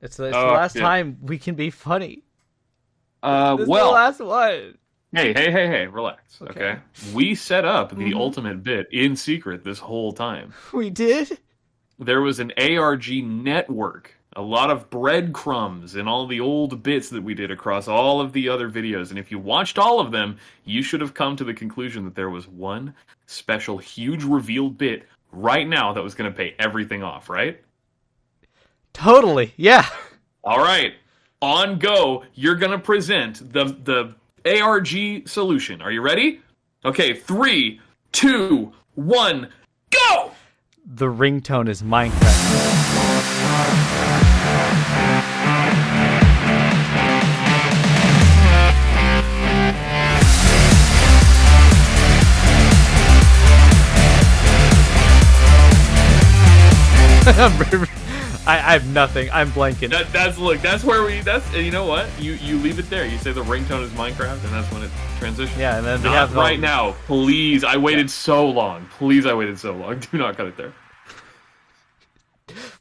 It's the last time we can be funny. This is the Well, last one. hey, relax, Okay. okay? We set up the ultimate bit in secret this whole time. We did? There was an ARG network, a lot of breadcrumbs and all the old bits that we did across all of the other videos, and if you watched all of them, you should have come to the conclusion that there was one special, huge revealed bit right now that was going to pay everything off, right? Totally, yeah. All right, on go, you're going to present the ARG solution. Are you ready? Okay, 3, 2, 1, go! The ringtone is Minecraft. I have nothing. I'm blanking. That's where you know what? You leave it there. You say the ringtone is Minecraft, and that's when it transitions. Yeah, and then we Not have right now. Please, I waited so long. Please, I waited so long. Do not cut it there.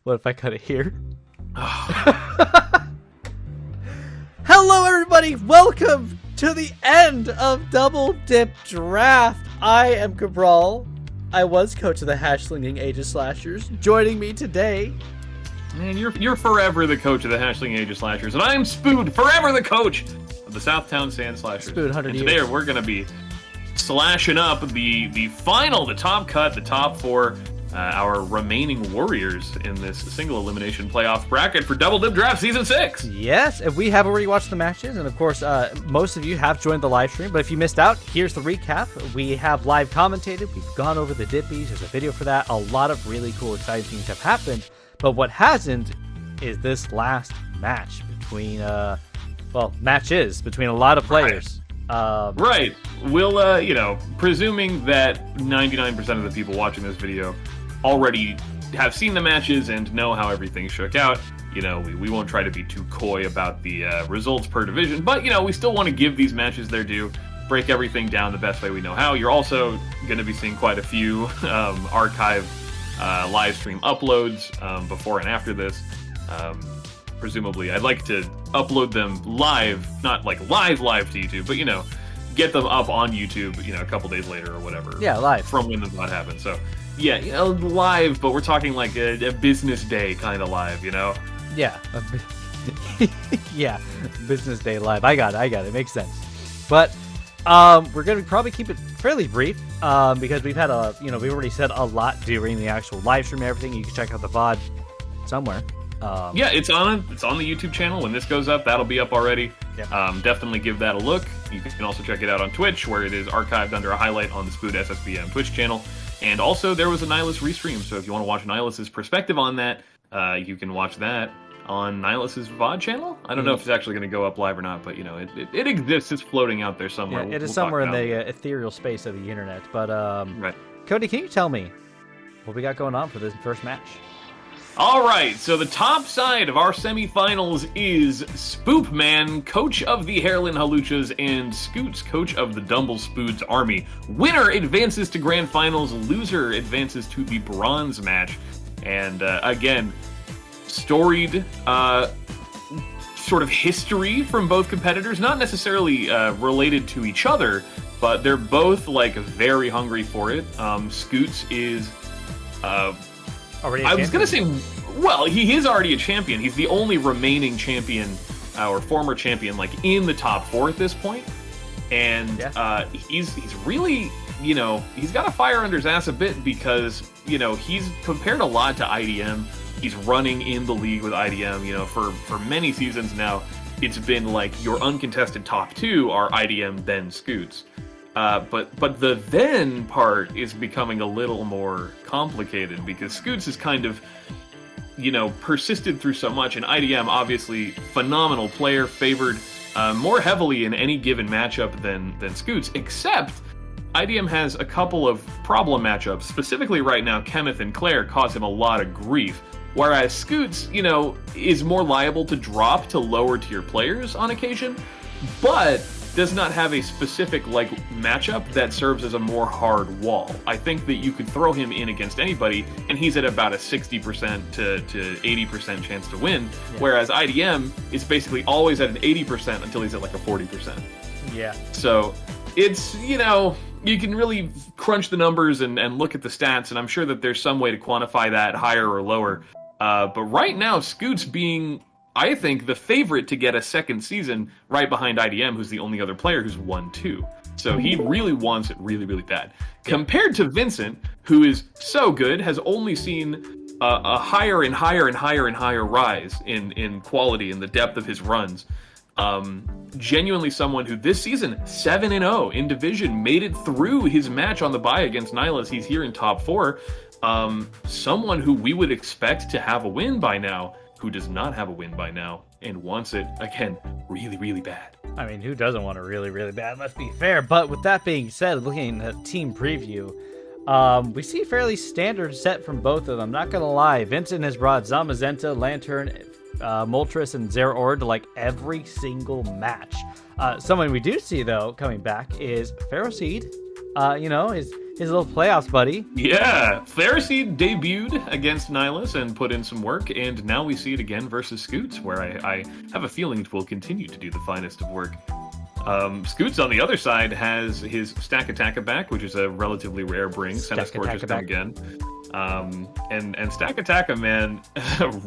What if I cut it here? Hello, everybody. Welcome to the end of Double Dip Draft. I am Cabral. I was coach of the Hash-Slinging Aegis Slashers. Joining me today, Man, you're forever the coach of the Hashling Aegis Slashers, and I'm Spood, forever the coach of the Southtown Sand Slashers. Spood, 100 and years. today we're going to be slashing up the top cut, the top four, our remaining warriors in this single elimination playoff bracket for Double Dip Draft Season 6. yes, and we have already watched the matches, and of course, most of you have joined the live stream, but if you missed out, here's the recap. We have live commentated, we've gone over the Dippies, there's a video for that, a lot of really cool, exciting things have happened, but what hasn't is this last match between, matches between a lot of players. Right. We'll, presuming that 99% of the people watching this video already have seen the matches and know how everything shook out, we won't try to be too coy about the results per division, but, we still want to give these matches their due, break everything down the best way we know how. You're also going to be seeing quite a few archive live stream uploads before and after this. Presumably, I'd like to upload them live, not like live to YouTube, but, get them up on YouTube, a couple days later or whatever. Yeah, live. From when the thought happened. So, yeah, live, but we're talking like a business day kind of live, Yeah. Yeah, business day live. I got it. Makes sense. But we're going to probably keep it fairly brief because we've had we've already said a lot during the actual live stream and everything. You can check out the VOD somewhere. Yeah, it's on the YouTube channel. When this goes up, that'll be up already. Yeah. Definitely give that a look. You can also check it out on Twitch, where it is archived under a highlight on the Spood SSBM Twitch channel. And also, there was a Nihilus restream, so if you want to watch Nihilus's perspective on that, you can watch that on Nihilus's VOD channel. I don't know if it's actually going to go up live or not, but, it exists. It's floating out there somewhere. Yeah, it is somewhere in the ethereal space of the internet. But, right. Cody, can you tell me what we got going on for this first match? All right, so the top side of our semifinals is Spoopman, coach of the Heerlen Hawluchas, and Scoots, coach of the Dumblespoods army. Winner advances to grand finals, loser advances to the bronze match. And again, storied sort of history from both competitors, not necessarily related to each other, but they're both very hungry for it. Scoots is I was going to say, well, he is already a champion. He's the only remaining champion, or former champion, in the top four at this point. And he's really, he's got a fire under his ass a bit because, he's compared a lot to IDM. He's running in the league with IDM, for many seasons now. It's been your uncontested top two are IDM, then Scoots. But the then part is becoming a little more complicated because Scoots is kind of, persisted through so much, and IDM, obviously, phenomenal player, favored more heavily in any given matchup than Scoots, except IDM has a couple of problem matchups. Specifically right now, Kenneth and Claire cause him a lot of grief, whereas Scoots, is more liable to drop to lower tier players on occasion, but does not have a specific like matchup that serves as a more hard wall. I think that you could throw him in against anybody, and he's at about a 60% to 80% chance to win, whereas IDM is basically always at an 80% until he's at like a 40%. Yeah. So it's, you know, you can really crunch the numbers and look at the stats, and I'm sure that there's some way to quantify that higher or lower. But right now, Scoots being, I think, the favorite to get a second season right behind IDM, who's the only other player who's won 2. So he really wants it really, really bad. Compared to Vincent, who is so good, has only seen a higher and higher and higher and higher rise in quality and the depth of his runs. Genuinely someone who this season 7-0 in division, made it through his match on the bye against Nihilus. He's here in top 4. Someone who we would expect to have a win by now, who does not have a win by now and wants it again really, really bad. I mean, who doesn't want it really, really bad? Let's be fair. But with that being said, looking at team preview, we see a fairly standard set from both of them. Not gonna lie, Vincent has brought Zamazenta, Lantern, Moltres, and Zeraora to like every single match. Someone we do see though coming back is Ferroseed. You know, his little playoffs buddy. Yeah, Ferroseed debuted against Nihilus and put in some work, and now we see it again versus Scoots, where I have a feeling it will continue to do the finest of work. Scoots, on the other side, has his Stack Attacka back, which is a relatively rare bring. Senna Scorches come again. And Stack Attacka, man,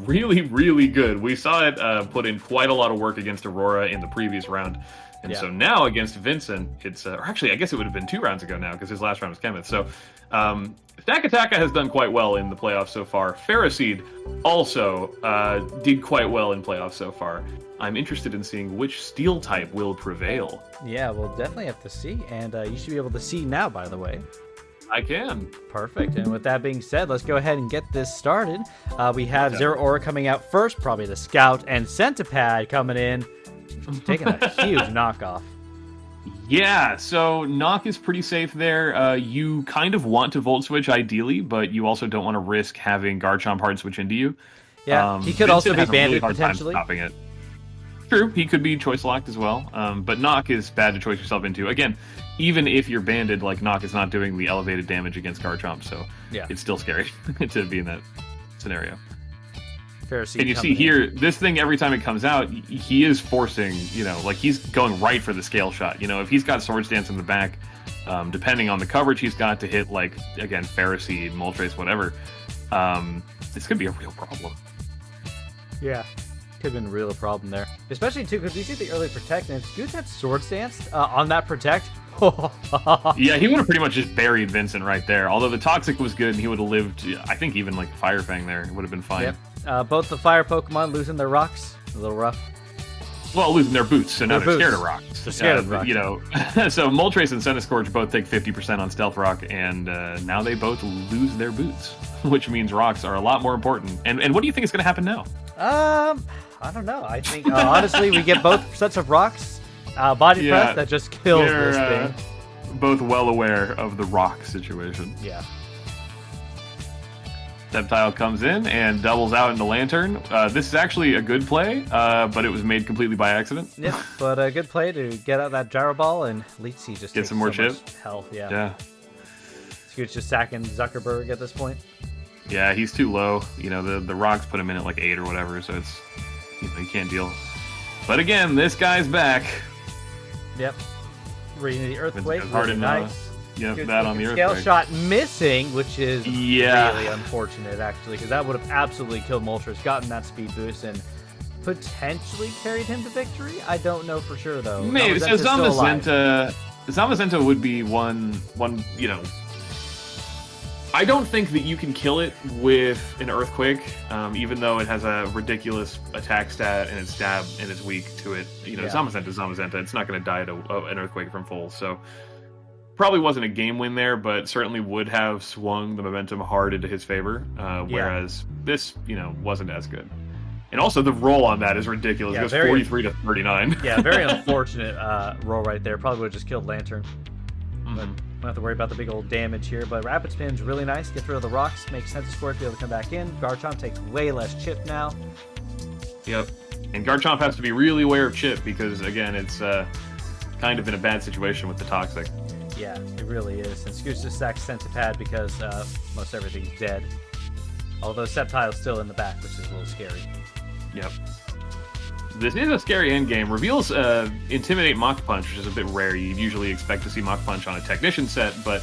really, really good. We saw it put in quite a lot of work against Aurora in the previous round. And so now against Vincent, it's or actually, I guess it would have been 2 rounds ago now, because his last round was Kenneth. So Stack Attacka has done quite well in the playoffs so far. Ferroseed also did quite well in playoffs so far. I'm interested in seeing which steel type will prevail. Yeah, we'll definitely have to see. And you should be able to see now, by the way. I can. Perfect. And with that being said, let's go ahead and get this started. We have Zeraora coming out first, probably the Scout, and Centipede coming in, taking a huge knockoff. Yeah, so knock is pretty safe there. You kind of want to Volt Switch ideally, but you also don't want to risk having Garchomp hard switch into you. Yeah, he could also be banded potentially. Stopping it. True, he could be choice locked as well, but knock is bad to choice yourself into. Again, even if you're banded, like knock is not doing the elevated damage against Garchomp, so it's still scary to be in that scenario. And you see here, this thing, every time it comes out, he is forcing, you know, like he's going right for the scale shot. You know, if he's got Swords Dance in the back, depending on the coverage he's got to hit, like, again, Ferroseed, Moltres, whatever, this could be a real problem. Yeah, could have been a real problem there. Especially, too, because we see the early Protect, and if Scoots had Swords Dance on that Protect, yeah, he would have pretty much just buried Vincent right there. Although the Toxic was good, and he would have lived, I think even like Fire Fang there, it would have been fine. Yep. Both the fire Pokemon losing their rocks. A little rough. Well, losing their boots, so now they're scared of rocks. They're scared of rocks. You know, so Moltres and Centiskorch both take 50% on Stealth Rock, and now they both lose their boots, which means rocks are a lot more important. And what do you think is going to happen now? I don't know. I think, honestly, we get both sets of rocks. Body press that just kills this thing. Both well aware of the rock situation. Yeah. Sceptile comes in and doubles out into Lantern. This is actually a good play, but it was made completely by accident. Yeah, but a good play to get out that Gyro Ball, and Leetsy just get some more chip health. Yeah. Scoot's just sacking Zuckerberg at this point. Yeah, he's too low. You know, the rocks put him in at like 8 or whatever, so it's, you know, you can't deal. But again, this guy's back. Yep. Reading the Earthquake, really nice. Yep, that on the Scale Earthquake. Shot missing, which is really unfortunate, actually, because that would have absolutely killed Moltres, gotten that speed boost, and potentially carried him to victory. I don't know for sure, though. Maybe. So Zamazenta would be one, you know, I don't think that you can kill it with an Earthquake, even though it has a ridiculous attack stat and it's stab and it's weak to it. You know, Zamazenta. It's not going to die to an Earthquake from full. So probably wasn't a game win there, but certainly would have swung the momentum hard into his favor. Whereas this, you know, wasn't as good. And also the roll on that is ridiculous. It goes 43 to 39. Yeah, very unfortunate roll right there. Probably would have just killed Lantern. But don't have to worry about the big old damage here, but Rapid Spin's really nice. Gets rid of the rocks, makes Centiskorch to be able to come back in. Garchomp takes way less chip now. Yep. And Garchomp has to be really aware of chip because, again, it's kind of in a bad situation with the Toxic. Yeah, it really is. And Scoots just sacks Centipede because most everything's dead. Although Sceptile's still in the back, which is a little scary. Yep. This is a scary endgame. Reveals Intimidate Mach Punch, which is a bit rare. You'd usually expect to see Mach Punch on a Technician set, but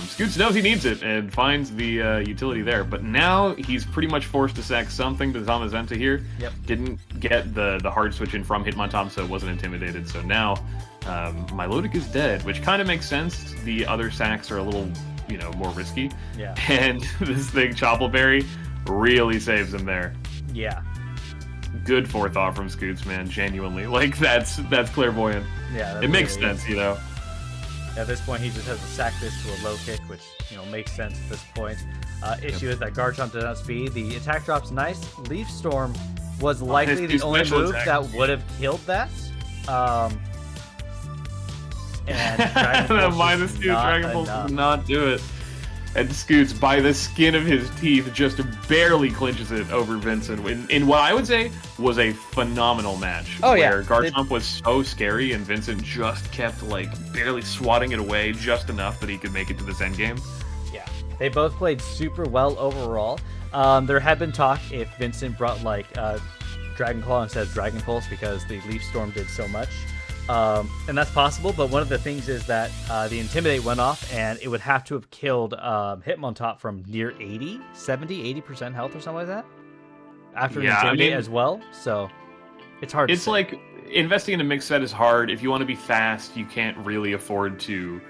Scoots knows he needs it and finds the utility there. But now he's pretty much forced to sack something to Zamazenta here. Yep. Didn't get the hard switch in from Hitmontop, so wasn't intimidated. So now Milotic is dead, which kind of makes sense. The other sacks are a little, more risky. Yeah. And this thing, Choppleberry, really saves him there. Yeah. Good forethought from Scoots, man. Genuinely, like that's clairvoyant. Yeah, it makes sense, At this point, he just has to sack this to a low kick, which makes sense at this point. Issue is that Garchomp does not speed. The attack drop's nice. Leaf Storm was likely the only move that would have killed that. And Dragon the Pulse minus two Dragon Pulse does not do it. And Scoots, by the skin of his teeth, just barely clinches it over Vincent in what I would say was a phenomenal match. Oh, where Garchomp was so scary and Vincent just kept barely swatting it away just enough that he could make it to this endgame. Yeah, they both played super well overall. There had been talk if Vincent brought Dragon Claw instead of Dragon Pulse because the Leaf Storm did so much. And that's possible, but one of the things is that the Intimidate went off, and it would have to have killed Hitmontop from near 80% health or something like that. After Intimidate as well, so it's hard to say. Like, investing in a mixed set is hard. If you want to be fast, you can't really afford to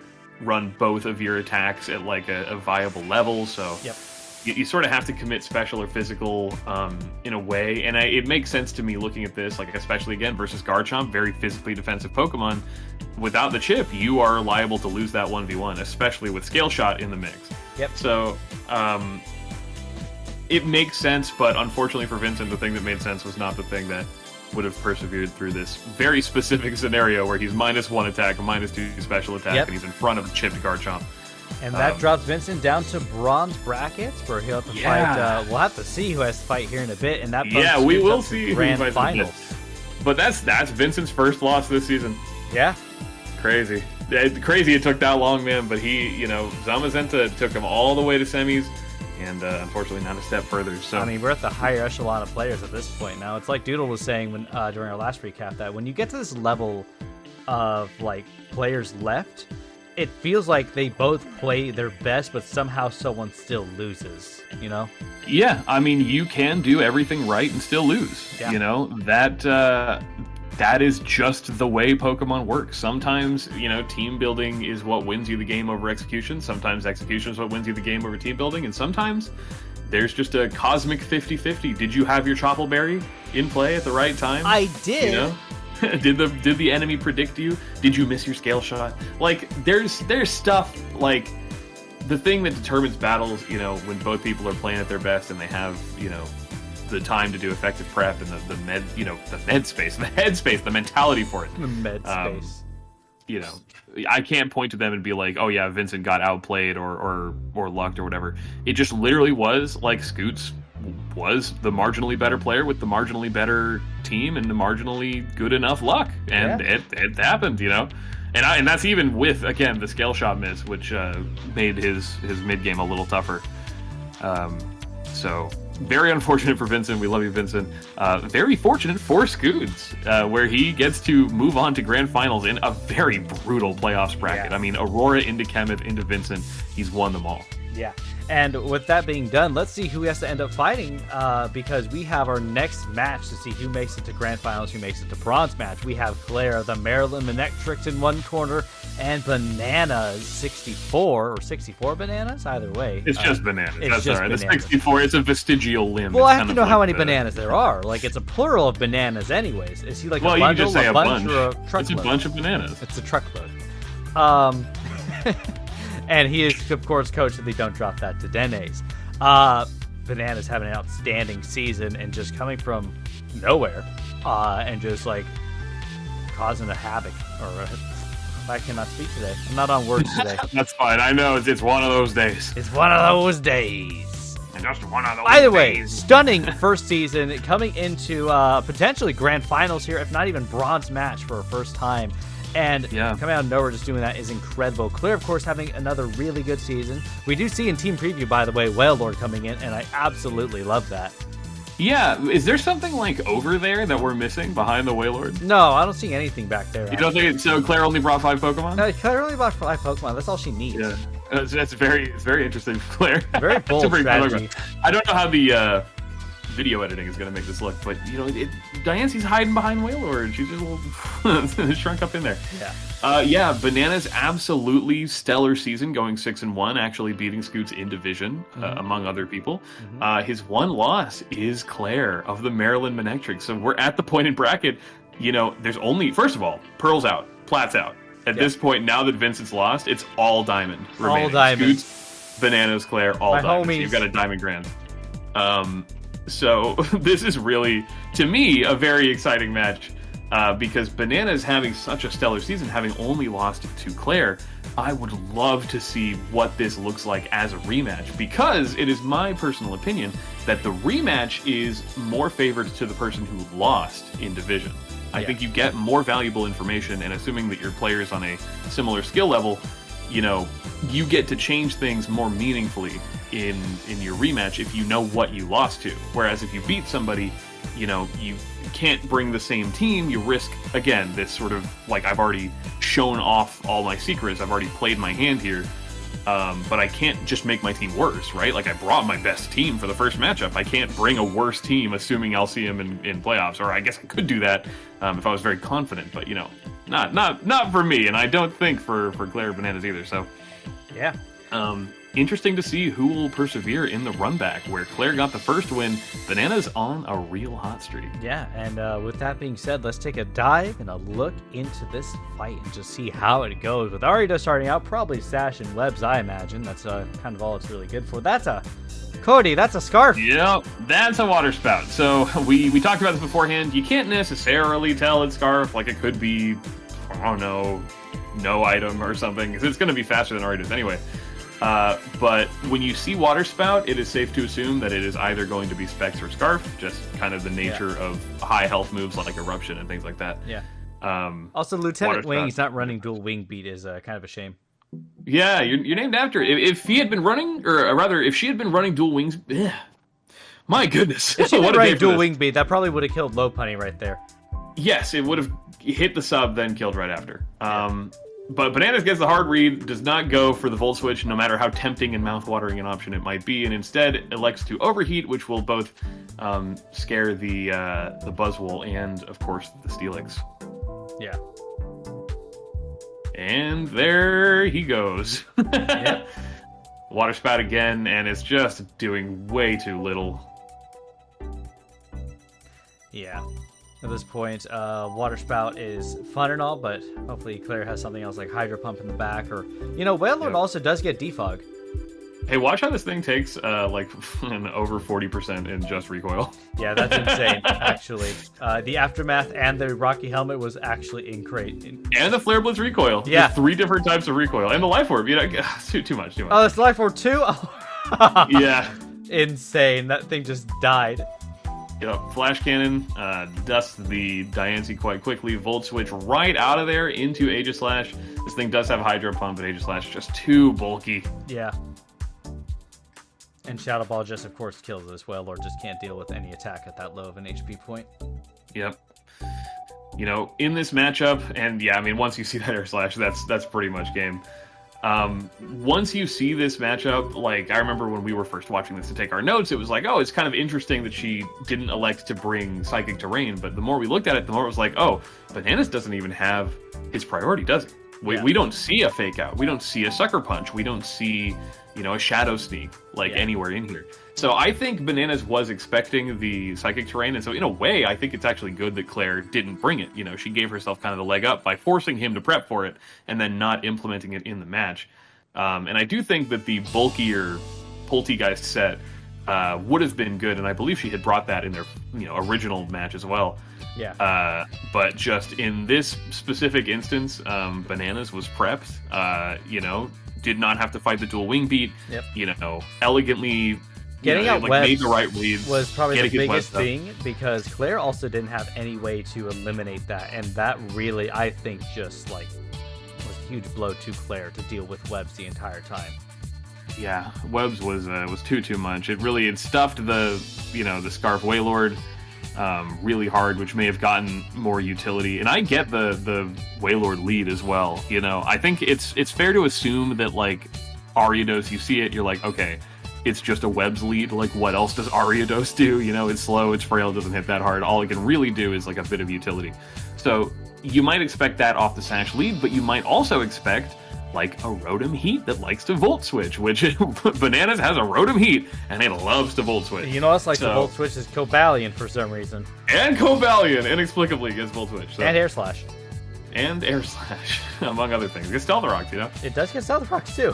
run both of your attacks at a viable level, so... Yep. You sort of have to commit special or physical in a way, and it makes sense to me looking at this, especially again versus Garchomp, very physically defensive Pokemon. Without the chip, you are liable to lose that 1v1, especially with Scale Shot in the mix. Yep. So it makes sense, but unfortunately for Vincent, the thing that made sense was not the thing that would have persevered through this very specific scenario where he's -1 attack, -2 special attack, and he's in front of chipped Garchomp. And that drops Vincent down to bronze brackets, where he'll have to fight. We'll have to see who has to fight here in a bit, and that we will see grand who finals. But that's Vincent's first loss this season. Yeah, crazy it took that long, man. But he, Zamazenta took him all the way to semis, and unfortunately not a step further. So I mean, we're at the higher echelon of players at this point now. It's like Doodle was saying when during our last recap that when you get to this level of players left, it feels like they both play their best, but somehow someone still loses, Yeah, I mean, you can do everything right and still lose. Yeah. That is just the way Pokemon works. Sometimes, team building is what wins you the game over execution. Sometimes execution is what wins you the game over team building. And sometimes there's just a cosmic 50-50. Did you have your Choppleberry in play at the right time? I did. Did the enemy predict you? Did you miss your Scale Shot? There's stuff the thing that determines battles, when both people are playing at their best and they have, the time to do effective prep and the med, the med space, the headspace, the mentality for it. The med space. I can't point to them and be like, oh yeah, Vincent got outplayed or lucked or whatever. It just literally was Scoots was the marginally better player with the marginally better team and the marginally good enough luck, and it happened, and that's even with again the Scale Shot miss, which made his mid game a little tougher. So very unfortunate for Vincent. We love you, Vincent. Very fortunate for Scoots, where he gets to move on to grand finals in a very brutal playoffs bracket. I mean, Aurora into Kemeth into Vincent. He's won them all. Yeah. And with that being done, let's see who has to end up fighting, because we have our next match to see who makes it to grand finals, who makes it to bronze match. We have Claire, the Maryland Manectrics in one corner, and Bananas 64 or 64 Bananas. Either way, it's just Bananas. That's just all right. Bananas. The 64, it's a vestigial limb. Well, I have to know how many bananas there are. It's a plural of bananas, anyways. Is he a bundle, you just say a bunch, or a truckload? It's a bunch of bananas. It's a truckload. And he is, of course, coach of the Don't Drop That Dedennes. Bananas having an outstanding season and just coming from nowhere and just causing a havoc. I cannot speak today. I'm not on words today. That's fine. I know it's one of those days. It's one of those days. And just one of those Either days. way, stunning first season, coming into potentially grand finals here, if not even bronze match for a first time. And coming out of nowhere, just doing that is incredible. Claire, of course, having another really good season. We do see in Team Preview, by the way, Whale Lord coming in, and I absolutely love that. Yeah, is there something like over there that we're missing behind the Wailord? No, I don't see anything back there. You don't think it, so? Claire only brought 5 Pokemon? No, Claire only brought 5 Pokemon. That's all she needs. Yeah, it's very interesting, Claire. Very bold strategy. I don't know how the video editing is going to make this look, but you know, Diancie's hiding behind Wailord. She's just a little shrunk up in there. Yeah. Banana's absolutely stellar season, going 6-1, actually beating Scoots in division, among other people. His one loss is Claire of the Maryland Manectrics. So we're at the point in bracket, you know, there's only, first of all, Pearl's out, Plat's out. At this point, now that Vincent's lost, it's all Diamond remaining. All Diamond. Scoots, Bananas, Claire, all My Diamond. So homies. you've got a Diamond Grand. So this is really, to me, a very exciting match because Banana's having such a stellar season, having only lost to Claire. I would love to see what this looks like as a rematch, because it is my personal opinion that the rematch is more favored to the person who lost in division. I think you get more valuable information, and assuming that your player is on a similar skill level, you know, you get to change things more meaningfully in your rematch if you know what you lost to. Whereas if you beat somebody, you know, you can't bring the same team, you risk, again, this sort of, like, I've already shown off all my secrets, I've already played my hand here, but I can't just make my team worse, right? Like, I brought my best team for the first matchup. I can't bring a worse team, assuming I'll see him in playoffs, or I guess I could do that if I was very confident, but, you know, not for me, and I don't think for Claire Bananas either, so... Yeah. Interesting to see who will persevere in the run back, where Claire got the first win. Bananas on a real hot streak. Yeah, and with that being said, let's take a dive and a look into this fight and just see how it goes. With Arita starting out, probably Sash and Webs, I imagine. That's kind of all it's really good for. That's a... Cody, that's a Scarf. Yep, that's a Water Spout. So we talked about this beforehand. You can't necessarily tell it's Scarf. Like, it could be, I don't know, no item or something, because it's going to be faster than Arita's anyway. But when you see Water Spout, it is safe to assume that it is either going to be Specs or Scarf, just kind of the nature of high health moves like Eruption and things like that. Yeah. Also, Lieutenant Water Wing, Spout. he's not running dual Wing Beat is kind of a shame. Yeah, you're named after it. If he had been running, or rather, if she had been running dual wings, my goodness. If she What had a day running for dual this. Wing Beat, that probably would have killed Low Punny right there. Yes, it would have hit the sub, then killed right after. But Bananas gets the hard read, does not go for the Volt Switch, no matter how tempting and mouth-watering an option it might be, and instead elects to Overheat, which will both scare the Buzzwole and, of course, the Steelix. Yeah. And there he goes. Yep. Water Spout again, and it's just doing way too little. Yeah. At this point, Water Spout is fun and all, but hopefully Claire has something else like Hydro Pump in the back, or, you know, Wailord also does get Defog. Hey, watch how this thing takes like an over 40% in just recoil. Yeah, that's insane, actually. The Aftermath and the Rocky Helmet was actually incredible. And the Flare Blitz recoil. Yeah. With 3 different types of recoil. And the Life Orb, you know, too much. Oh, it's Life Orb 2? Oh. Yeah. Insane. That thing just died. Yep, Flash Cannon dusts the Diancie quite quickly. Volt Switch right out of there into Aegislash. This thing does have Hydro Pump, but Aegislash just too bulky. Yeah. And Shadow Ball just, of course, kills this Wailord. Just can't deal with any attack at that low of an HP point. Yep. You know, in this matchup, and yeah, I mean, once you see that Air Slash, that's pretty much game. Once you see this matchup, like, I remember when we were first watching this to take our notes, it was like, oh, it's kind of interesting that she didn't elect to bring Psychic Terrain, but the more we looked at it, the more it was like, oh, Bananas doesn't even have his priority, does he? We don't see a Fake Out. We don't see a Sucker Punch. We don't see, you know, a Shadow Sneak, like, anywhere in here. So I think Bananas was expecting the Psychic Terrain, and so in a way, I think it's actually good that Claire didn't bring it. You know, she gave herself kind of the leg up by forcing him to prep for it, and then not implementing it in the match. And I do think that the bulkier Poltegeist set would have been good, and I believe she had brought that in their, you know, original match as well. Yeah. But just in this specific instance, Bananas was prepped, you know, did not have to fight the dual wing beat, Yep. you know, elegantly Getting out like webs made the right reads, was probably the biggest thing because Claire also didn't have any way to eliminate that, and that really, I think, just like was a huge blow to Claire to deal with webs the entire time. Yeah, webs was too much. It stuffed the Scarf Wailord really hard, which may have gotten more utility. And I get the Wailord lead as well. I think it's fair to assume that like Ariados, you see it, you're like, okay, it's just a webs lead. Like, what else does Ariados do? It's slow, it's frail, it doesn't hit that hard. All it can really do is like a bit of utility. So you might expect that off the Sash lead, but you might also expect like a Rotom Heat that likes to Volt Switch, which Bananas has a Rotom Heat, and it loves to Volt Switch. You know what else likes to Volt Switch is Cobalion for some reason. And Cobalion, inexplicably, gets Volt Switch. So. And Air Slash. And Air Slash, among other things. It gets Stealth Rocks, It does get Stealth Rocks, too.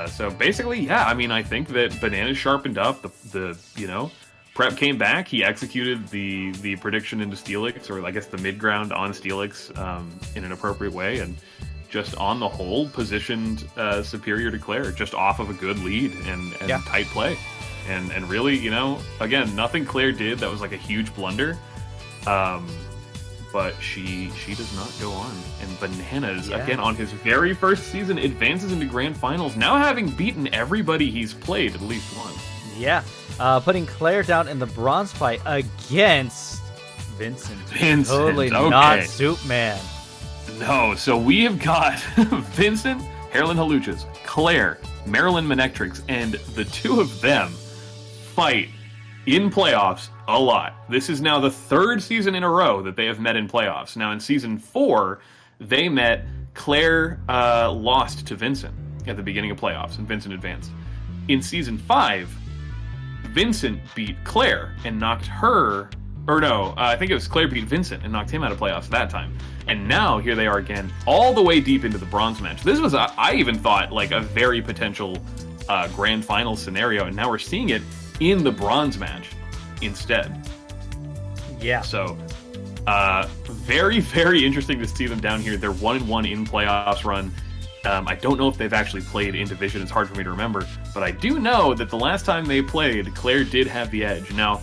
So basically, yeah, I mean, I think that Bananas sharpened up. The prep came back. He executed the prediction into Steelix, or I guess the mid-ground on Steelix in an appropriate way, and just on the whole positioned superior to Claire, just off of a good lead and tight play. And really, again, nothing Claire did that was like a huge blunder. But she does not go on. And Bananas, again, on his very first season, advances into Grand Finals, now having beaten everybody he's played at least once. Yeah. Putting Claire down in the bronze fight against Vincent. Totally not Soup Man. No, so we have got Vincent, Heerlen Hawluchas, Claire, Marilyn Manectrics, and the two of them fight in playoffs a lot. This is now the third season in a row that they have met in playoffs. Now in season 4, they met. Claire lost to Vincent at the beginning of playoffs, and Vincent advanced. In season 5, Vincent beat Claire and knocked her, or no, I think it was Claire beat Vincent and knocked him out of playoffs that time. And now here they are again, all the way deep into the bronze match. This was, I even thought, like a very potential grand final scenario, and now we're seeing it in the bronze match instead. Yeah. So, very, very interesting to see them down here. They're 1-1 in playoffs run. I don't know if they've actually played in division. It's hard for me to remember. But I do know that the last time they played, Claire did have the edge. Now,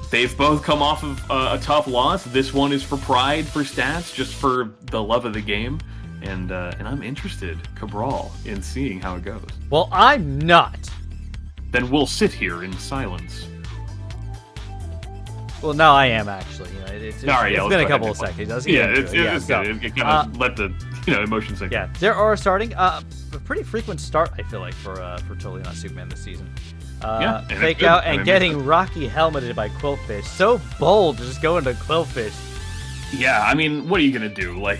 they've both come off of a tough loss. This one is for pride, for stats, just for the love of the game. And I'm interested, Cabral, in seeing how it goes. Well, I'm not. Then we'll sit here in silence. Well, no, I am actually. It's been a couple of seconds. It's good. It kind of let the emotion sink. Yeah, there are starting a pretty frequent start. I feel like for Totally Not Superman this season. Fake out and getting Rocky helmeted by Quillfish. So bold to just go into Quillfish. Yeah, I mean, what are you gonna do? Like,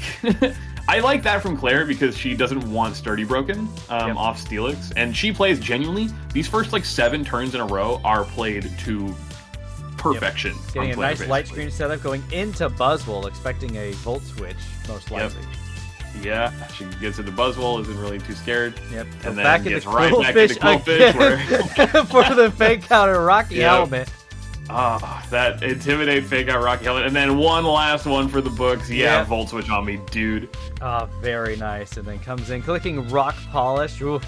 I like that from Claire because she doesn't want Sturdy Broken off Steelix, and she plays genuinely. These first 7 turns in a row are played to perfection. Getting a nice light screen setup, going into Buzzwole, expecting a Volt Switch, most likely. Yeah, she gets into Buzzwole, isn't really too scared. Yep. And then back gets into right back into Quillfish for the fake out of Rocky helmet. Oh, that intimidate fake out Rocky helmet. And then one last one for the books. Yeah, Volt Switch on me, dude. Oh, very nice. And then comes in clicking Rock Polish. Ooh.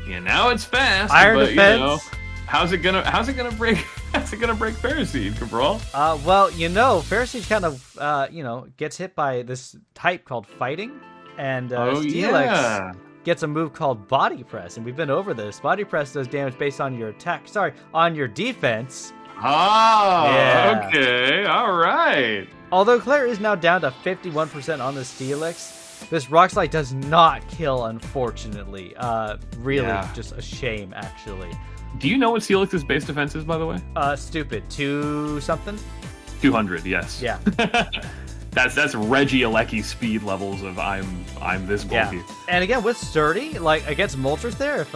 Yeah, now it's fast. Iron but, Defense. How's it gonna break Ferroseed, Cabral? Well, Ferroseed kind of gets hit by this type called Fighting, and Steelix gets a move called Body Press, and we've been over this. Body Press does damage based on your attack. Sorry, on your defense. Oh, yeah. Okay, all right. Although Claire is now down to 51% on the Steelix, this Rock Slide does not kill, unfortunately. Really, just a shame, actually. Do you know what Steelix's base defense is, by the way? Stupid. 2-something? 200, yes. Yeah. That's Reggie Alecki speed levels of I'm this bulky. Yeah. And again, with Sturdy, against Moltres there, if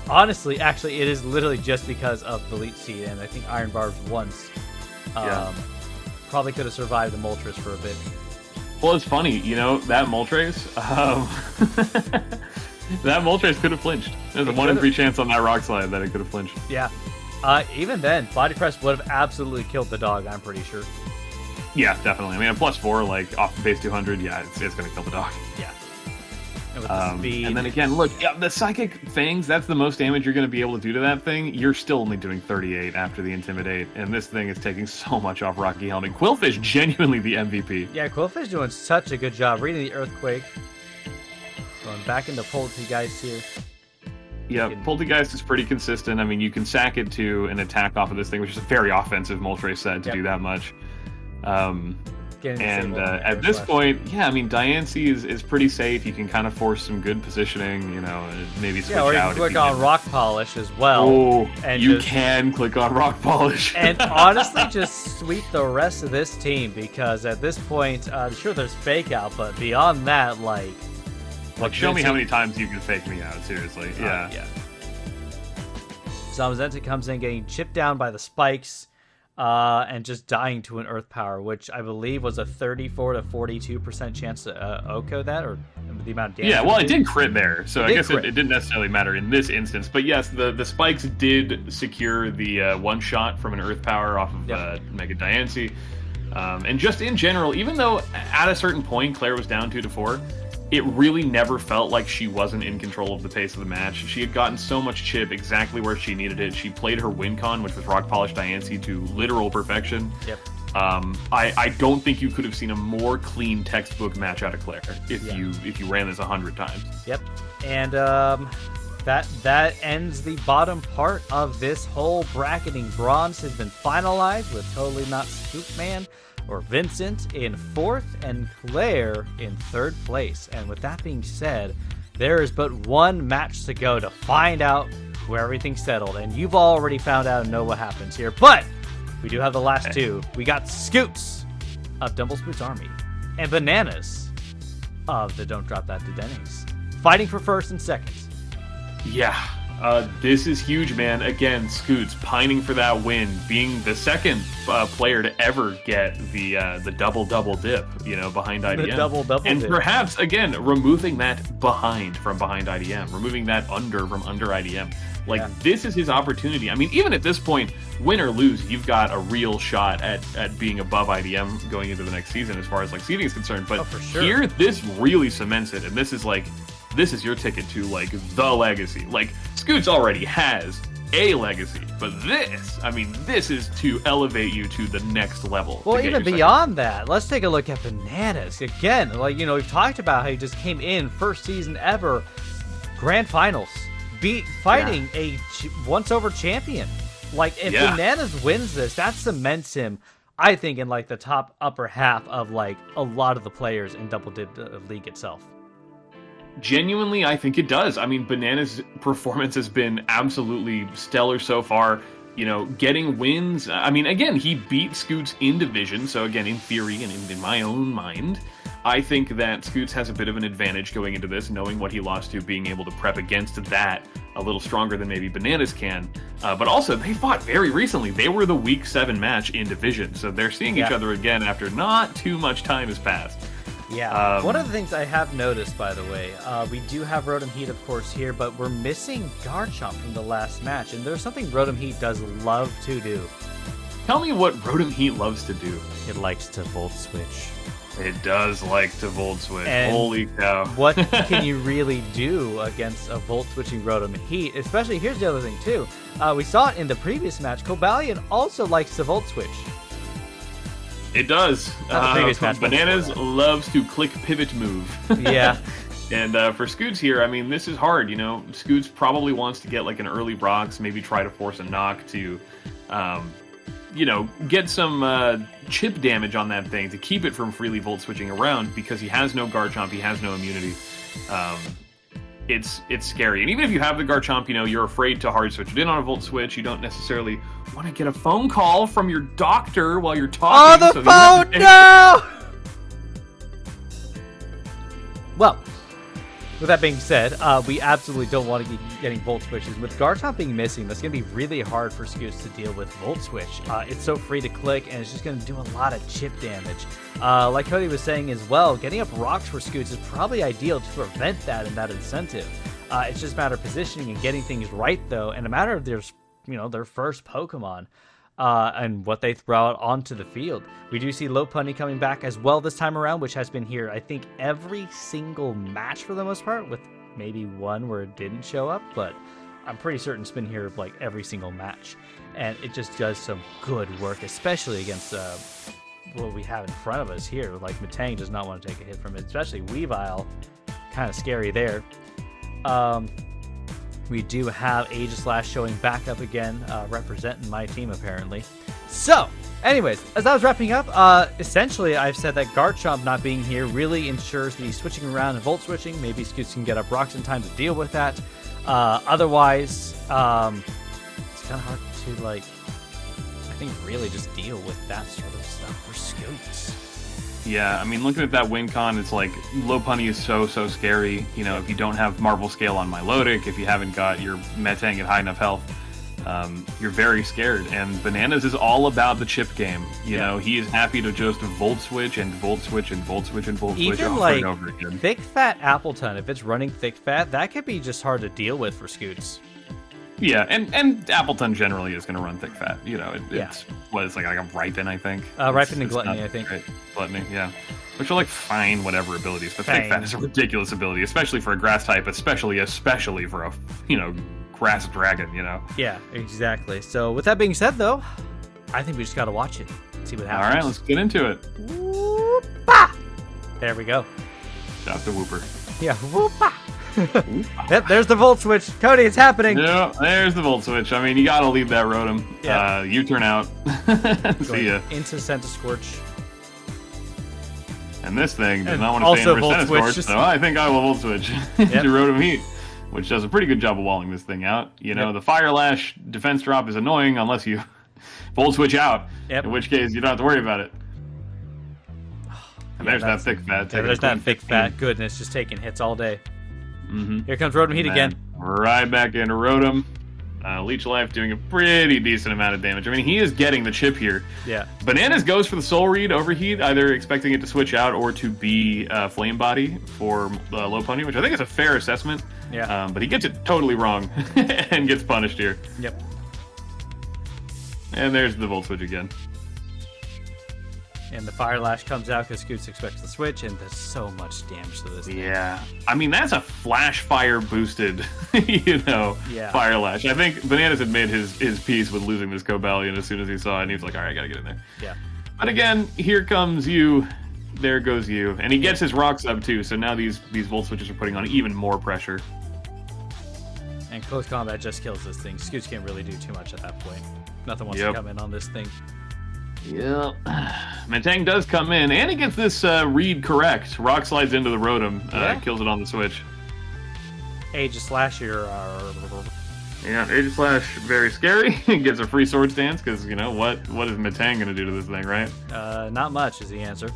honestly, actually, it is literally just because of the Leech Seed, and I think Iron Barbs once probably could have survived the Moltres for a bit. Well, it's funny, that Moltres, that Moltres could have flinched. There's a 1 in 3 chance on that Rock Slide that it could have flinched. Yeah. Even then, Body Press would have absolutely killed the dog, I'm pretty sure. Yeah, definitely. I mean, a +4, off the base 200, it's going to kill the dog. Yeah. with the speed. And then again, look, the Psychic Fangs, that's the most damage you're going to be able to do to that thing. You're still only doing 38 after the Intimidate, and this thing is taking so much off Rocky Helmet. Qwilfish, genuinely the MVP. Yeah, Qwilfish doing such a good job reading the Earthquake. Going back into Poltergeist here. Yeah, Poltergeist is pretty consistent. I mean, you can sack it to an attack off of this thing, which is a very offensive Moltres set to do that much. And at this point, yeah, I mean, Diancie is pretty safe. You can kind of force some good positioning, you know, maybe switch out. Yeah, or you can click on Rock Polish as well. Oh, and you can click on Rock Polish. And honestly, just sweep the rest of this team, because at this point, sure, there's Fake Out, but beyond that, like show me how many times you can fake me out, seriously. Yeah. Zamazenta comes in getting chipped down by the spikes. And just dying to an Earth Power, which I believe was a 34 to 42% chance to Oko that, or the amount of damage. Yeah, well, it did crit there, so I guess it didn't necessarily matter in this instance. But yes, the spikes did secure the one shot from an Earth Power off of Mega Diancie. And just in general, even though at a certain point Claire was down 2 to 4, it really never felt like she wasn't in control of the pace of the match. She had gotten so much chip exactly where she needed it. She played her win con, which was Rock Polish Diancie, to literal perfection. Yep. I don't think you could have seen a more clean textbook match out of Claire if you ran this 100 times. Yep. And that ends the bottom part of this whole bracketing. Bronze has been finalized with Totally Not Scoopman or Vincent in 4th and Claire in 3rd place. And with that being said, there is but one match to go to find out where everything's settled. And you've already found out and know what happens here. But we do have the last two. We got Scoots of Dumblespoods Army and Bananas of the Don't Drop That Dedennes, fighting for 1st and 2nd. Yeah. This is huge, man. Again, Scoots pining for that win, being the 2nd player to ever get the double dip, behind IDM. The double and dip. Perhaps again removing that behind IDM, removing that under from under IDM. This is his opportunity. I mean, even at this point, win or lose, you've got a real shot at being above IDM going into the next season as far as seeding is concerned. But for sure. Here, this really cements it, and this is your ticket to the legacy. Scoots already has a legacy, but this is to elevate you to the next level. Well, even beyond that, let's take a look at Bananas again. We've talked about how he just came in 1st season ever, grand finals, fighting a once-over champion. If Bananas wins this, that cements him, I think, in the top upper half of a lot of the players in Double Dip League itself. Genuinely, I think it does. I mean, Bananas' performance has been absolutely stellar so far. Getting wins. I mean, again, he beat Scoots in division. So again, in theory and in my own mind, I think that Scoots has a bit of an advantage going into this, knowing what he lost to, being able to prep against that a little stronger than maybe Bananas can. But also, they fought very recently. They were the Week 7 match in division. So they're seeing each other again after not too much time has passed. Yeah, one of the things I have noticed, by the way, we do have Rotom Heat, of course, here, but we're missing Garchomp from the last match, and there's something Rotom Heat does love to do. Tell me what Rotom Heat loves to do. It likes to Volt Switch. It does like to Volt Switch. And holy cow. What can you really do against a Volt Switching Rotom Heat? Especially, here's the other thing, too. We saw it in the previous match. Cobalion also likes to Volt Switch. It does. Bananas loves to click pivot move. Yeah. And for Scoots here, I mean, this is hard. Scoots probably wants to get an early Brox, maybe try to force a knock to, get some chip damage on that thing to keep it from freely Volt Switching around, because he has no Garchomp, he has no immunity. It's scary. And even if you have the Garchomp, you're afraid to hard switch it in on a Volt Switch. You don't necessarily want to get a phone call from your doctor while you're talking. Oh, the phone! No! Well, with that being said, we absolutely don't want to be getting Volt Switches. With Garchomp being missing, that's going to be really hard for Scoots to deal with Volt Switch. It's so free to click, and it's just going to do a lot of chip damage. Like Cody was saying as well, getting up rocks for Scoots is probably ideal to prevent that and that incentive. It's just a matter of positioning and getting things right, though, and a matter of their first Pokemon. and what they throw out onto the field. We do see Lopunny coming back as well this time around, which has been here, I think, every single match for the most part, with maybe one where it didn't show up, but I'm pretty certain it's been here like every single match. And it just does some good work, especially against what we have in front of us here. Like, Metang does not want to take a hit from it, especially Weavile. Kind of scary there. We do have Aegislash showing back up again, representing my team apparently. So, anyways, as I was wrapping up, essentially I've said that Garchomp not being here really ensures the switching around and volt switching. Maybe Scoots can get up rocks in time to deal with that. Otherwise, it's kind of hard to, like, I think really just deal with that sort of stuff for Scoots. Yeah, I mean, looking at that win con, it's like Lopunny is so scary. You know, if you don't have Marble Scale on Milotic, if you haven't got your Metang at high enough health, you're very scared. And Bananas is all about the chip game. You know, he is happy to just Volt Switch and Volt Switch and Volt Switch and Volt Switch even over like and over again. Thick Fat Appleton, if it's running Thick Fat, that could be just hard to deal with for Scoots. Yeah, and Appleton generally is going to run Thick Fat. You know, it's what it's like a Ripen, I think. Ripen and Gluttony, I think. Great. Gluttony, yeah. Which are like fine, whatever abilities, but Thick Fat is a ridiculous ability, especially for a grass type, especially for a grass dragon. You know. Yeah, exactly. So with that being said, though, I think we just got to watch it, see what happens. All right, let's get into it. Whoop-ah! There we go. Shout out to Whooper. Yeah, whoop-ah! Yep, there's the Volt Switch. Cody, it's happening. Yeah, there's the Volt Switch. I mean, you gotta leave that Rotom. Yeah. You turn out. See ya. Into Centiskorch. And this thing does not want to stay in Centiskorch, so I think I will Volt Switch into Rotom Heat, which does a pretty good job of walling this thing out. You know, the Fire Lash defense drop is annoying unless you Volt Switch out, in which case you don't have to worry about it. And there's that Thick Fat. Yeah, there's that Thick Fat. Goodness, just taking hits all day. Here comes Rotom Heat again. Right back into Rotom. Leech Life doing a pretty decent amount of damage. I mean, he is getting the chip here. Yeah. Bananas goes for the Soul Read Overheat, either expecting it to switch out or to be Flame Body for Lopunny, which I think is a fair assessment. Yeah. But he gets it totally wrong and gets punished here. Yep. And there's the Volt Switch again. And the Fire Lash comes out because Scoots expects the switch, and does so much damage to this thing. Yeah. I mean, that's a Flash Fire boosted, Fire Lash. I think Bananas had made his peace with losing this Cobalion as soon as he saw it, and he was like, all right, I gotta get in there. Yeah. But again, here comes you. There goes you. And he gets his rocks up, too, so now these Volt Switches are putting on even more pressure. And close combat just kills this thing. Scoots can't really do too much at that point. Nothing wants to come in on this thing. Yep. Metang does come in, and he gets this read correct. Rock slides into the Rotom, kills it on the switch. Aegislash here. Yeah, Aegislash, very scary. Gets a free Sword Stance, because, what is Metang going to do to this thing, right? Not much is the answer.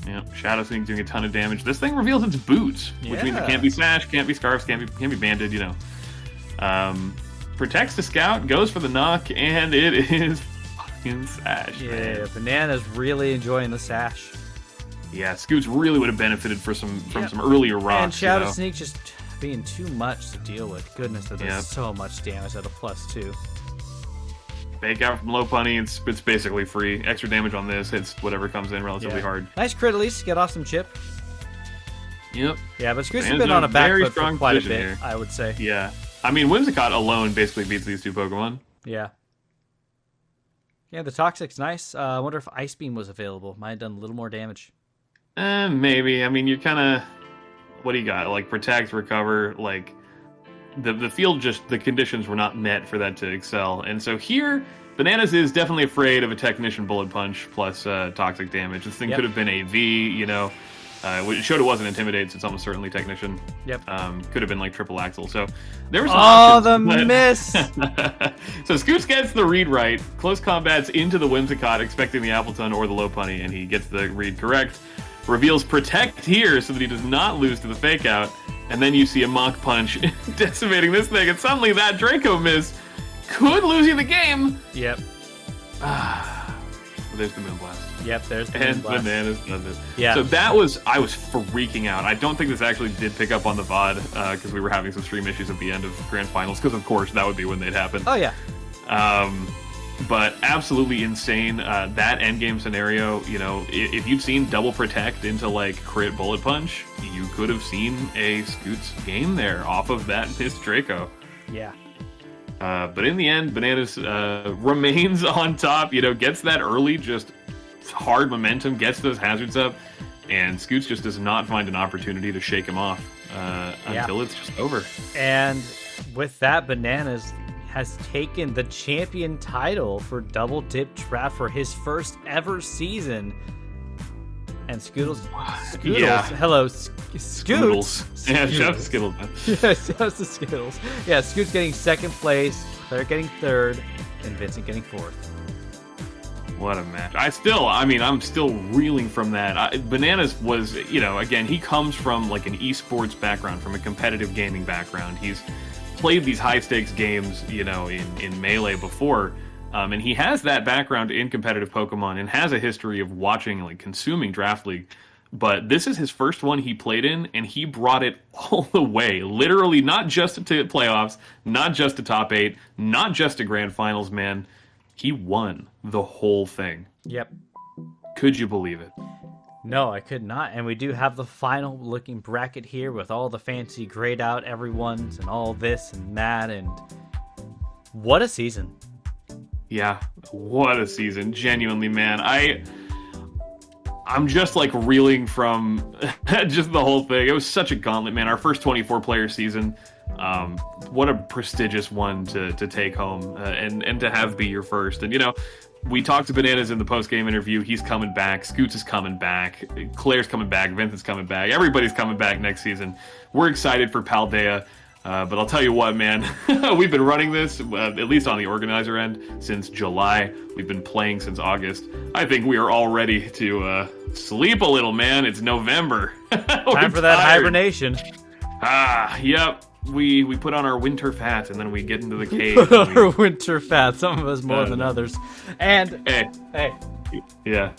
Yeah, Shadow Sneak doing a ton of damage. This thing reveals its boots, which means it can't be Sash, can't be Scarfs, can't be Banded, Protects the Scout, goes for the knock, and it is Sash. Yeah, man. Banana's really enjoying the Sash. Yeah, Scoots really would have benefited from some earlier rocks. And Shadow Sneak just being too much to deal with. Goodness, that does so much damage at a +2. Fake out from Lopunny, it's basically free. Extra damage on this, hits whatever comes in relatively hard. Nice crit at least, get off some chip. Yep. Yeah, but Scoots has been on a back foot for quite a bit, here. I would say. Yeah. I mean, Whimsicott alone basically beats these two Pokemon. Yeah. Yeah, the Toxic's nice. I wonder if Ice Beam was available. Might have done a little more damage. Maybe. I mean, you're kind of... What do you got? Like, Protect, Recover, like... The field just... The conditions were not met for that to excel. And so here, Bananas is definitely afraid of a Technician Bullet Punch plus Toxic damage. This thing could have been a V, it showed it wasn't Intimidate, so it's almost certainly Technician. Yep. Could have been like Triple Axle. So there was the miss! So Scoots gets the read right. Close combats into the Whimsicott, expecting the Appleton or the Lopunny, and he gets the read correct. Reveals Protect here so that he does not lose to the Fake Out. And then you see a Mach Punch decimating this thing, and suddenly that Draco miss could lose you the game. Yep. There's the Moonblast. Yep, there's the And Moonblast. Bananas does it. Yeah. So I was freaking out. I don't think this actually did pick up on the VOD, because we were having some stream issues at the end of Grand Finals, because of course that would be when they'd happen. Oh, yeah. But absolutely insane. That endgame scenario, you know, if you'd seen double protect into like crit bullet punch, you could have seen a Scoots game there off of that missed Draco. Yeah. But in the end, Bananas remains on top, you know, gets that early, just hard momentum, gets those hazards up, and Scoots just does not find an opportunity to shake him off until it's just over. And with that, Bananas has taken the champion title for Double Dip Draft for his first ever season. And Scoodles, hello, Scoots. Yeah, shout out to Skittles. Yeah, shout out to Skittles. Yeah, Scoots getting second place, Claire getting third, and Vincent getting fourth. What a match. I'm still reeling from that. Bananas was, you know, again, he comes from like an esports background, from a competitive gaming background. He's played these high-stakes games, you know, in Melee before, and he has that background in competitive Pokemon and has a history of watching, like, consuming Draft League. But this is his first one he played in, and he brought it all the way. Literally, not just to playoffs, not just to top 8, not just to grand finals, man. He won the whole thing. Yep. Could you believe it? No, I could not. And we do have the final looking bracket here with all the fancy grayed out everyone's and all this and that. And what a season. Yeah, what a season. Genuinely, man. I'm just like reeling from just the whole thing. It was such a gauntlet, man. Our first 24-player season. What a prestigious one to take home and to have be your first. And, you know, we talked to Bananas in the post-game interview. He's coming back. Scoots is coming back. Claire's coming back. Vincent's coming back. Everybody's coming back next season. We're excited for Paldea. But I'll tell you what, man. We've been running this, at least on the organizer end, since July. We've been playing since August. I think we are all ready to sleep a little, man. It's November. Time for that hibernation. Yep. We put on our winter fat and then we get into the cave. Put on our winter fat. Some of us more than others. And hey. Yeah.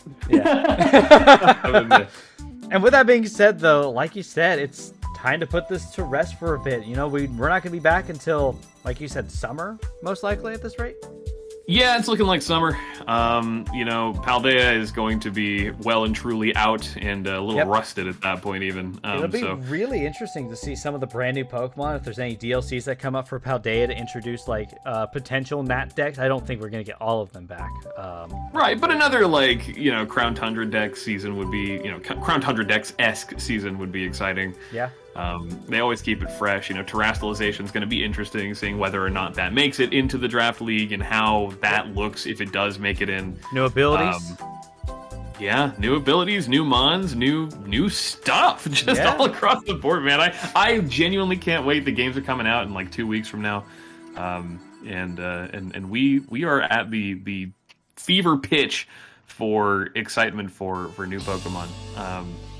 And with that being said, though, like you said, it's time to put this to rest for a bit. You know, we're not going to be back until, like you said, summer, most likely at this rate. Yeah, it's looking like summer. You know, Paldea is going to be well and truly out and a little rusted at that point even. It'll be really interesting to see some of the brand new Pokemon, if there's any DLCs that come up for Paldea to introduce, like, potential Nat decks. I don't think we're going to get all of them back. Right, but another, like, you know, Crown Tundra deck season would be, you know, Crown Tundra decks-esque season would be exciting. Yeah. They always keep it fresh. You know, terrestrialization is going to be interesting, seeing whether or not that makes it into the Draft League and how that looks if it does make it in. New abilities. Yeah, new abilities, new mons, new stuff, just all across the board, man. I genuinely can't wait. The games are coming out in like 2 weeks from now, and we are at the fever pitch for excitement for new Pokemon.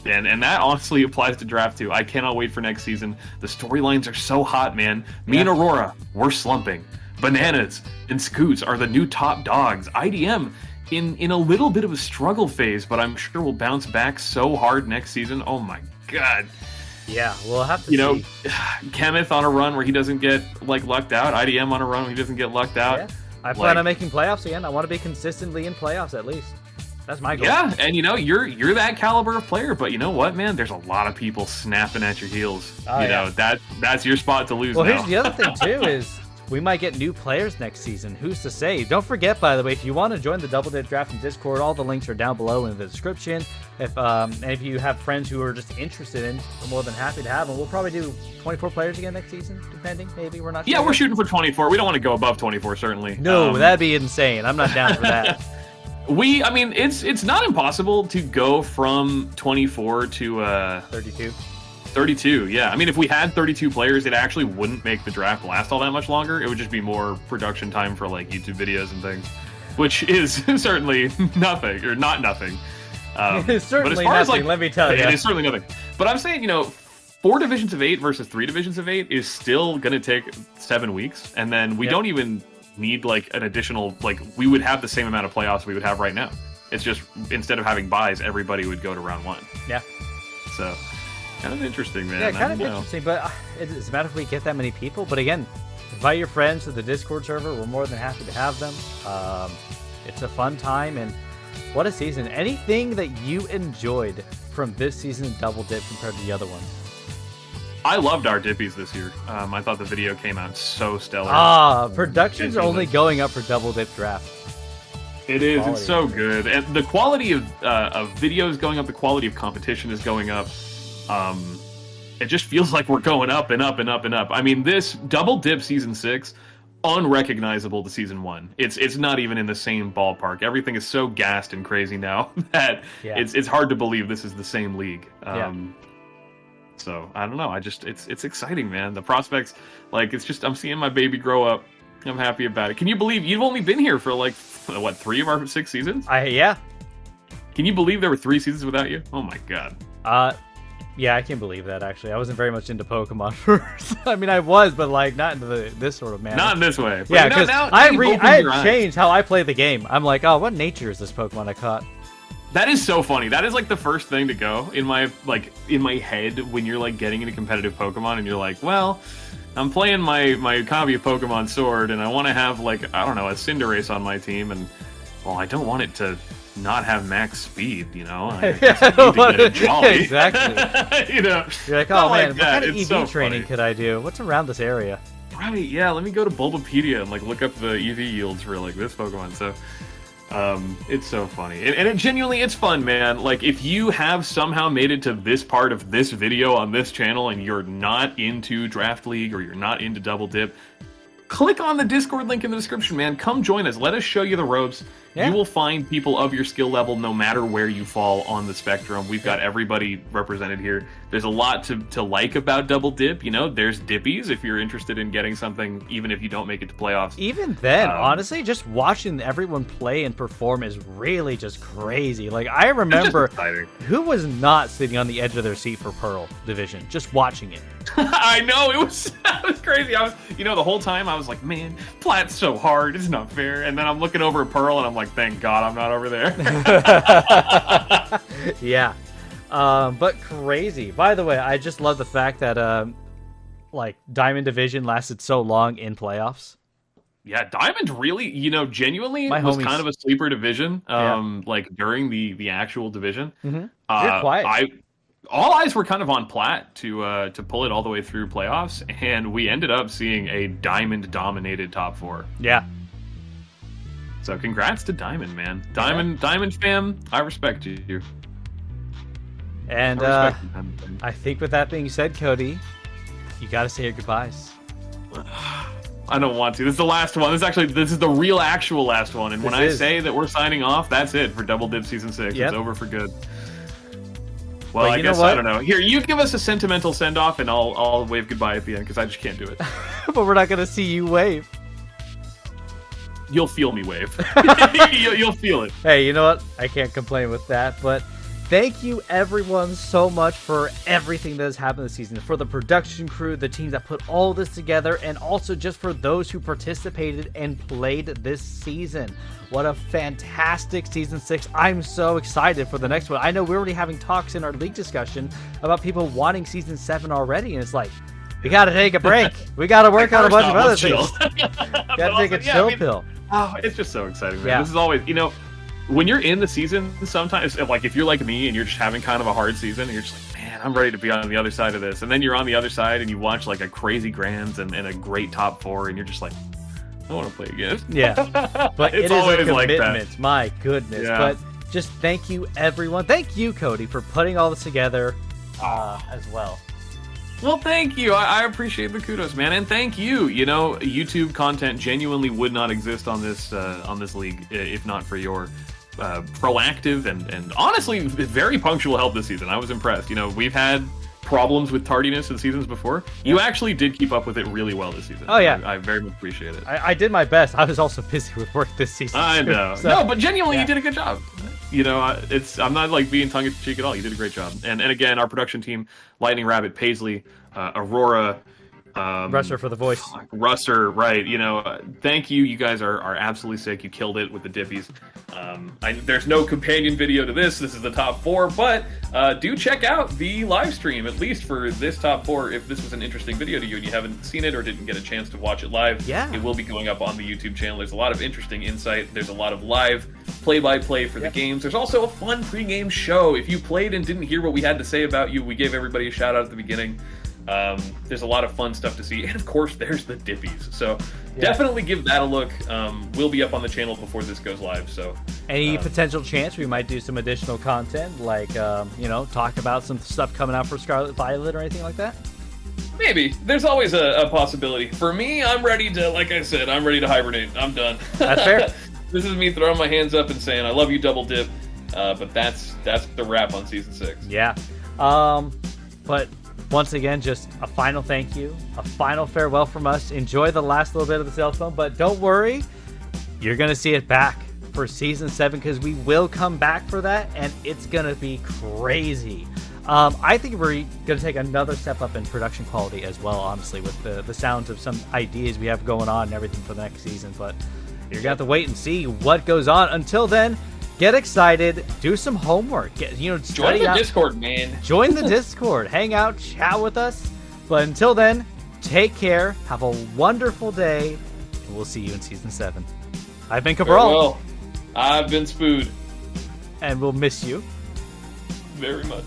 And that honestly applies to Draft too. I cannot wait for next season. The storylines are so hot, man. Me and Aurora, we're slumping. Bananas and Scoots are the new top dogs. IDM in a little bit of a struggle phase, but I'm sure we'll bounce back so hard next season. Oh my god. Yeah, we'll have to see. You know, Kenneth on a run where he doesn't get like lucked out. IDM on a run where he doesn't get lucked out. Yeah. I plan on making playoffs again. I want to be consistently in playoffs at least. That's my goal. Yeah, and you know, you're that caliber of player, but you know what, man? There's a lot of people snapping at your heels. You know, that's your spot to lose now. Well, here's the other thing, too, is we might get new players next season. Who's to say? Don't forget, by the way, if you want to join the Double Dip Draft in Discord, all the links are down below in the description. And if you have friends who are just interested in, we're more than happy to have them. We'll probably do 24 players again next season, depending. Maybe we're not sure. Yeah, we're shooting for 24. We don't want to go above 24, certainly. No, that'd be insane. I'm not down for that. I mean, it's not impossible to go from 24 to 32. 32, yeah. I mean, if we had 32 players, it actually wouldn't make the draft last all that much longer. It would just be more production time for like YouTube videos and things, which is certainly nothing, or not nothing. It's certainly but as far nothing, as, like, let me tell you. It is certainly nothing. But I'm saying, you know, 4 divisions of 8 versus 3 divisions of 8 is still going to take 7 weeks, and then we don't even need like an additional, like, we would have the same amount of playoffs we would have right now. It's just, instead of having buys, everybody would go to round 1. Yeah. So, kind of interesting, man. Yeah, kind of interesting, but it doesn't matter if we get that many people. But again, invite your friends to the Discord server. We're more than happy to have them. It's a fun time, and what a season. Anything that you enjoyed from this season of Double Dip compared to the other ones? I loved our Dippies this year. I thought the video came out so stellar. Production's only going up for Double Dip Draft. It is. It's so good, and the quality of videos going up. The quality of competition is going up. It just feels like we're going up and up and up and up. I mean, this Double Dip Season 6, unrecognizable to Season 1. It's not even in the same ballpark. Everything is so gassed and crazy now that it's hard to believe this is the same league. So I don't know. It's exciting, man. The prospects, like, it's just I'm seeing my baby grow up. I'm happy about it. Can you believe you've only been here for like what 3 of our 6 seasons? Yeah. Can you believe there were 3 seasons without you? Oh my god. Yeah, I can believe that, actually. I wasn't very much into Pokemon first. I mean, I was, but, like, not into this sort of manner. Not in this way. But yeah, because I changed how I play the game. I'm like, oh, what nature is this Pokemon I caught? That is so funny. That is, like, the first thing to go in my head when you're, like, getting into competitive Pokemon, and you're like, well, I'm playing my copy of Pokemon Sword, and I want to have, like, I don't know, a Cinderace on my team, and, well, I don't want it to not have max speed, you know? I guess I need to get it jolly. Exactly. You know? You're like, oh, man, like what kind of it's EV so training funny. could I do? What's around this area? Right, yeah, let me go to Bulbapedia and, like, look up the EV yields for, like, this Pokemon, so... it's so funny. And it genuinely, it's fun, man. Like, if you have somehow made it to this part of this video on this channel and you're not into Draft League or you're not into Double Dip, click on the Discord link in the description, man. Come join us. Let us show you the ropes. Yeah. You will find people of your skill level no matter where you fall on the spectrum. We've got everybody represented here. There's a lot to like about Double Dip. You know, there's dippies if you're interested in getting something, even if you don't make it to playoffs. Even then, honestly, just watching everyone play and perform is really just crazy. Like, I remember who was not sitting on the edge of their seat for Pearl Division, just watching it. I know, it was crazy. I was, the whole time I was like, man, Plat's so hard, it's not fair. And then I'm looking over at Pearl and I'm like, thank God I'm not over there. Yeah. But crazy. By the way, I just love the fact that like Diamond Division lasted so long in playoffs. Yeah, Diamond really, genuinely My was homies. kind of a sleeper division. Like during the actual division. You're quiet. All eyes were kind of on Plat to pull it all the way through playoffs, and we ended up seeing a Diamond-dominated top 4. Yeah. So congrats to Diamond, man. Diamond fam, I respect you. And I think with that being said, Cody, you got to say your goodbyes. I don't want to. This is the last one. This is the real actual last one. And when I say that we're signing off, that's it for Double Dip Season 6. Yep. It's over for good. Well, I guess I don't know. Here, you give us a sentimental send-off, and I'll wave goodbye at the end, because I just can't do it. But we're not going to see you wave. You'll feel me wave. You'll feel it. Hey, you know what? I can't complain with that, but thank you everyone so much for everything that has happened this season, for the production crew, the teams that put all this together, and also just for those who participated and played this season. What a fantastic Season 6. I'm so excited for the next one. I know we're already having talks in our league discussion about people wanting Season 7 already, and it's like, we gotta take a break. We gotta work on a bunch of other things. Gotta take a chill pill. Oh, it's just so exciting, man. Yeah. This is always, when you're in the season, sometimes, like, if you're like me and you're just having kind of a hard season, and you're just like, man, I'm ready to be on the other side of this. And then you're on the other side and you watch, like, a crazy Grands and a great top 4, and you're just like, I want to play again. Yeah. But It's it is a always like commitment. that. My goodness. Yeah. But just thank you, everyone. Thank you, Cody, for putting all this together as well. Well, thank you. I appreciate the kudos, man, and thank you. YouTube content genuinely would not exist on this league if not for your proactive and honestly very punctual help this season. I was impressed. We've had problems with tardiness in seasons before. You actually did keep up with it really well this season. Oh yeah, I very much appreciate it. I did my best. I was also busy with work this season. I know. So, no, but genuinely, you did a good job. I'm not like being tongue in cheek at all. You did a great job. And again, our production team: Lightning Rabbit, Paisley, Aurora, Russer for the voice. Russer, right. Thank you. You guys are absolutely sick. You killed it with the dippies. There's no companion video to this. This is the top 4, but do check out the live stream, at least for this top 4, if this was an interesting video to you and you haven't seen it or didn't get a chance to watch it live. Yeah. It will be going up on the YouTube channel. There's a lot of interesting insight. There's a lot of live play-by-play for the games. There's also a fun pre-game show. If you played and didn't hear what we had to say about you, we gave everybody a shout-out at the beginning. There's a lot of fun stuff to see, and of course there's the dippies, so definitely give that a look. We'll be up on the channel before this goes live, so any potential chance we might do some additional content, like talk about some stuff coming out for Scarlet Violet or anything like that? Maybe. There's always a possibility. For me, I'm ready to, like I said, I'm ready to hibernate. I'm done. That's fair. This is me throwing my hands up and saying I love you, Double Dip, but that's the wrap on Season 6. Yeah. But once again, just a final thank you, a final farewell from us. Enjoy the last little bit of the cell phone, but don't worry, you're going to see it back for Season 7 because we will come back for that, and it's going to be crazy. I think we're going to take another step up in production quality as well, honestly, with the sounds of some ideas we have going on and everything for the next season, but you're going to have to wait and see what goes on. Until then, get excited, do some homework, join the Discord, man. Join the Discord, hang out, chat with us. But until then, take care, have a wonderful day, and we'll see you in Season 7. I've been Cabral. Farewell. I've been Spood. And we'll miss you very much.